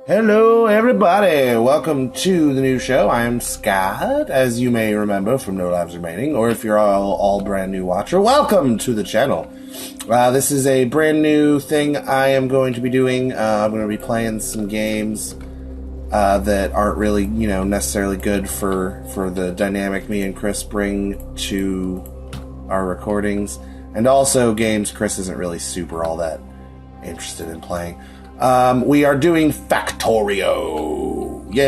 Hello, everybody. Welcome to the new show. I am Scott, as you may remember from No Lives Remaining, or if you're all brand new watcher, welcome to the channel. This is a brand new thing I am going to be doing. I'm going to be playing some games that aren't really, necessarily good for the dynamic me and Chris bring to our recordings, and also games Chris isn't really super all that interested in playing. We are doing Factorio. Yay!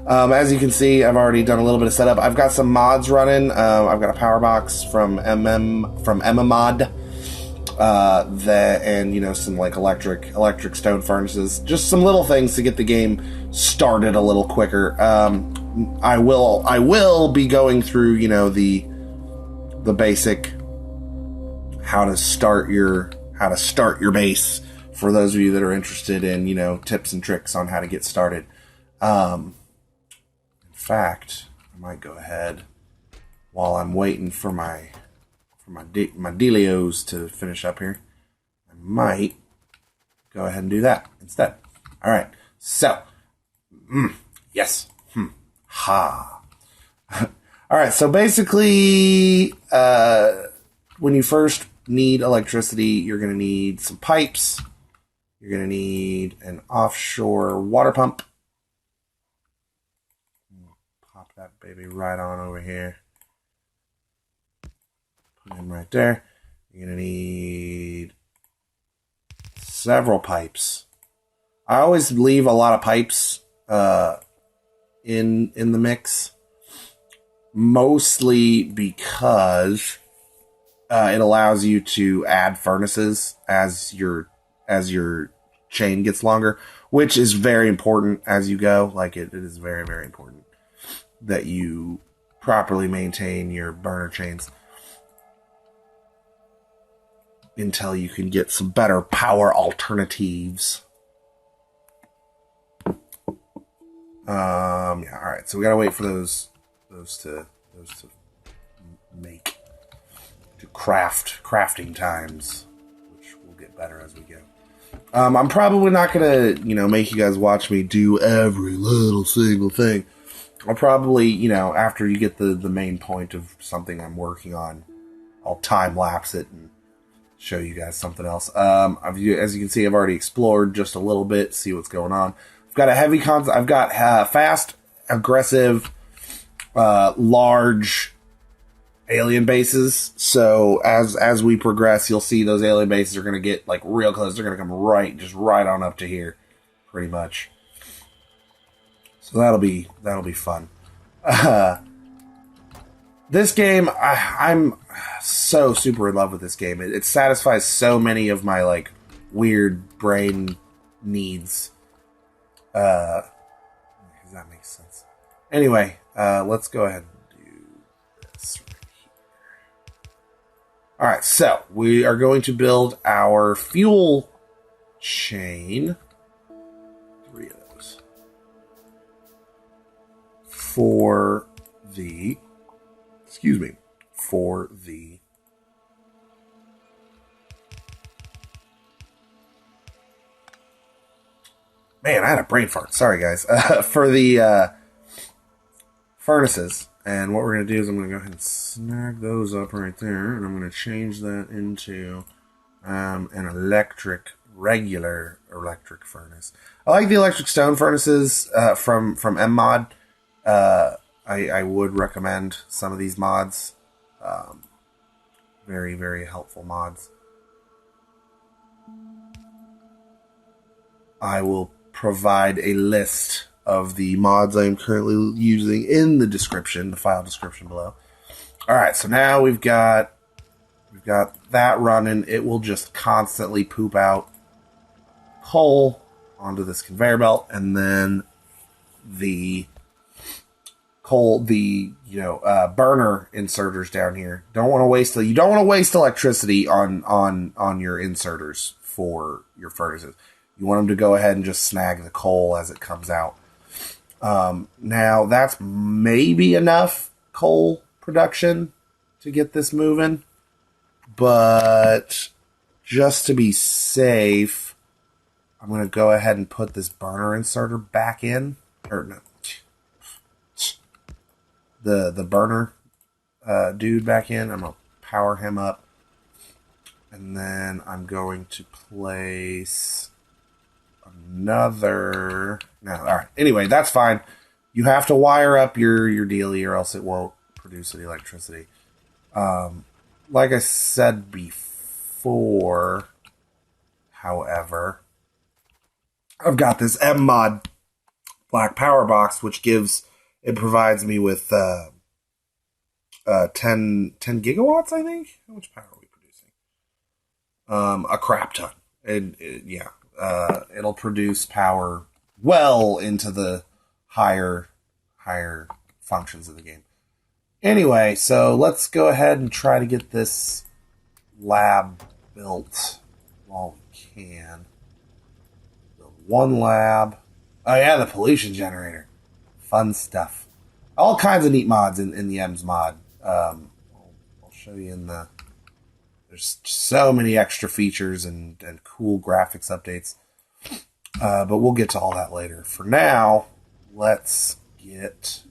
As you can see, I've already done a little bit of setup. I've got some mods running. I've got a power box from Mod, and some like electric stone furnaces. Just some little things to get the game started a little quicker. I will be going through the basic how to start your base for those of you that are interested in tips and tricks on how to get started. In fact, I might go ahead while I'm waiting for my dealios to finish up here. I might go ahead and do that instead. All right. So, yes. Ha. All right, so basically, when you first need electricity, you're going to need some pipes. You're going to need an offshore water pump. Pop that baby right on over here. Put him right there. You're going to need several pipes. I always leave a lot of pipes in the mix. Mostly because it allows you to add furnaces as your chain gets longer, which is very important as you go. Like it is very, very important that you properly maintain your burner chains until you can get some better power alternatives. All right. So we gotta wait for those to make to crafting times, which will get better as we go. I'm probably not gonna make you guys watch me do every little single thing. I'll probably after you get the main point of something I'm working on, I'll time lapse it and show you guys something else. As you can see, I've already explored just a little bit, see what's going on. I've got I've got fast, aggressive, large alien bases. So as we progress, you'll see those alien bases are going to get like real close. They're going to come right on up to here, pretty much. So that'll be fun. This game, I'm so super in love with this game. It satisfies so many of my like weird brain needs. Does that make sense? Anyway, let's go ahead and do this right here. Alright, so we are going to build our fuel chain. 3 of those. For the man, I had a brain fart. Sorry, guys. For the furnaces. And what we're going to do is I'm going to go ahead and snag those up right there. And I'm going to change that into an regular electric furnace. I like the electric stone furnaces from Mod. I would recommend some of these mods. Very, very helpful mods. I will provide a list of the mods I am currently using in the description, the file description below. All right, so now we've got that running. It will just constantly poop out coal onto this conveyor belt, and then the burner inserters down here. You don't want to waste electricity on your inserters for your furnaces. You want them to go ahead and just snag the coal as it comes out. Now, that's maybe enough coal production to get this moving. but just to be safe, I'm going to go ahead and put this burner inserter back in. Or no. The burner dude back in. I'm going to power him up. And then I'm going to place another... No, alright. Anyway, that's fine. You have to wire up your dealie or else it won't produce any electricity. Like I said before, however, I've got this M-Mod black power box, which provides me with 10 gigawatts, I think? How much power are we producing? A crap ton. It'll produce power well into the higher functions of the game. Anyway, so let's go ahead and try to get this lab built while we can. Build one lab. Oh yeah, the pollution generator. Fun stuff. All kinds of neat mods in the EMS mod. I'll show you in the... There's so many extra features and cool graphics updates. But we'll get to all that later. For now, let's get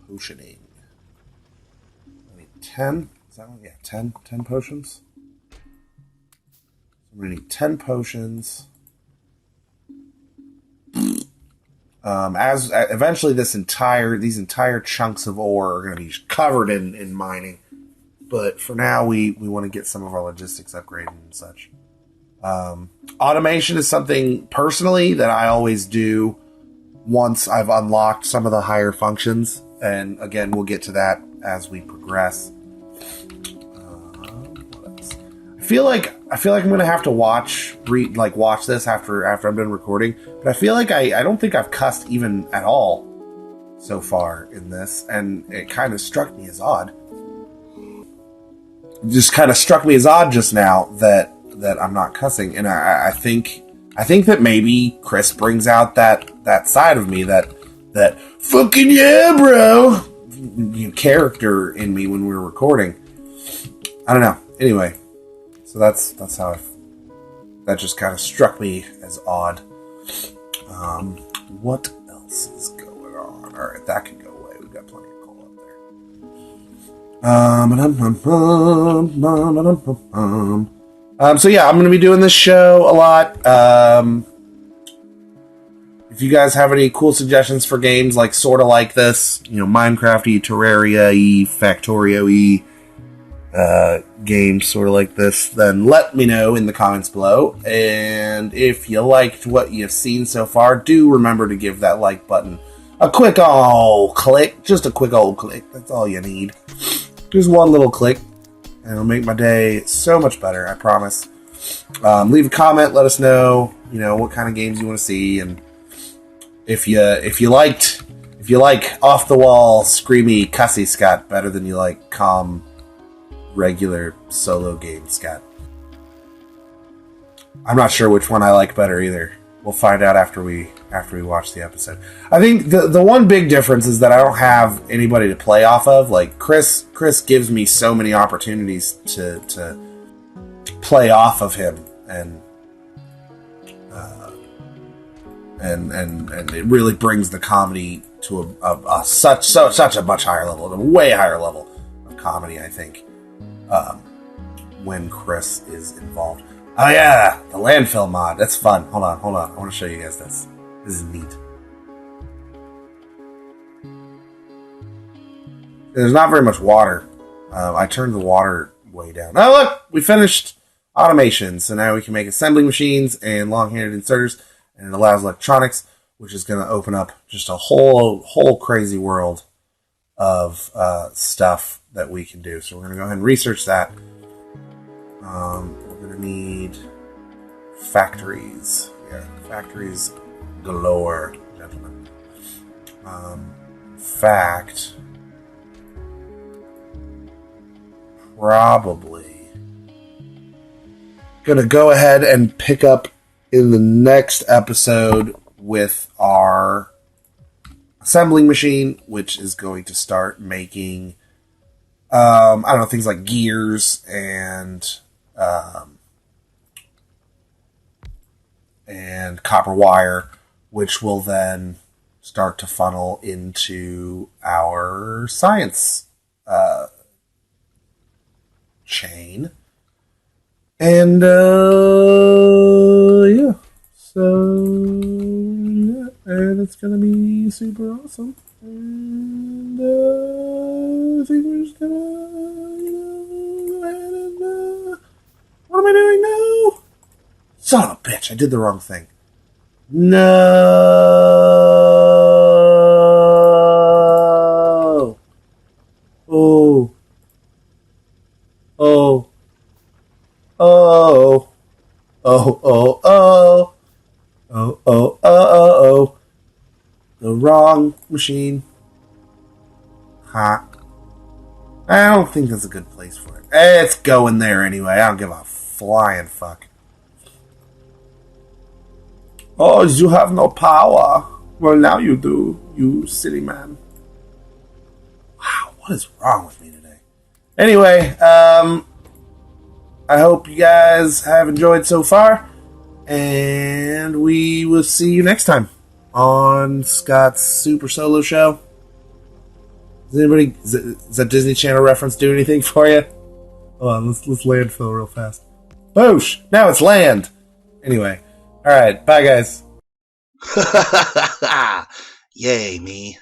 potioning. I need 10. Is that one? Yeah, 10 potions. So we're going to need 10 potions. As eventually these entire chunks of ore are going to be covered in mining. But for now, we want to get some of our logistics upgraded and such. Automation is something, personally, that I always do once I've unlocked some of the higher functions. And again, we'll get to that as we progress. What else? I feel like I'm going to have to watch this after I'm done recording. But I feel like I don't think I've cussed even at all so far in this. And it kind of struck me as odd. Just kind of struck me as odd just now that I'm not cussing, and I think that maybe Chris brings out that side of me, that fucking yeah, bro, character in me when we were recording. I don't know. Anyway, so that's how that just kind of struck me as odd. What else is going on? All right, that can go away. We've got plenty of coal up there. So yeah, I'm going to be doing this show a lot. If you guys have any cool suggestions for games sort of like this, Minecraft-y, Terraria-y, Factorio-y games sort of like this, then let me know in the comments below. And if you liked what you've seen so far, do remember to give that like button a quick old click. Just a quick old click. That's all you need. Just one little click, and it'll make my day so much better, I promise. Leave a comment, let us know, what kind of games you want to see, and if you like off the wall, screamy, cussy Scott better than you like calm, regular solo game Scott. I'm not sure which one I like better either. We'll find out after we watch the episode. I think the one big difference is that I don't have anybody to play off of. Chris gives me so many opportunities to play off of him, and it really brings the comedy to such a much higher level, a way higher level of comedy, I think, when Chris is involved. Oh yeah, the landfill mod. That's fun. Hold on. I want to show you guys this. This is neat. There's not very much water. I turned the water way down. Oh look, we finished automation. So now we can make assembling machines and long-handed inserters, and it allows electronics, which is going to open up just a whole crazy world of stuff that we can do. So we're going to go ahead and research that. We're going to need factories. Yeah, factories galore, gentlemen. In fact, probably going to go ahead and pick up in the next episode with our assembling machine, which is going to start making, things like gears and and copper wire, which will then start to funnel into our science chain. And yeah, so yeah, and it's gonna be super awesome. And I think we're just gonna, go ahead and what am I doing now? Son of a bitch! I did the wrong thing. No. Oh. Oh. Oh. Oh. Oh. Oh. Oh. Oh. Oh. The wrong machine. Ha. I don't think that's a good place for it. It's going there anyway. I don't give a flying fuck. Oh, you have no power. Well, now you do, you silly man. Wow, what is wrong with me today? Anyway, I hope you guys have enjoyed so far, and we will see you next time on Scott's Super Solo Show. Does that Disney Channel reference do anything for you? Hold on, let's landfill real fast. Boosh! Now it's land! Anyway, alright, bye guys. Yay, me.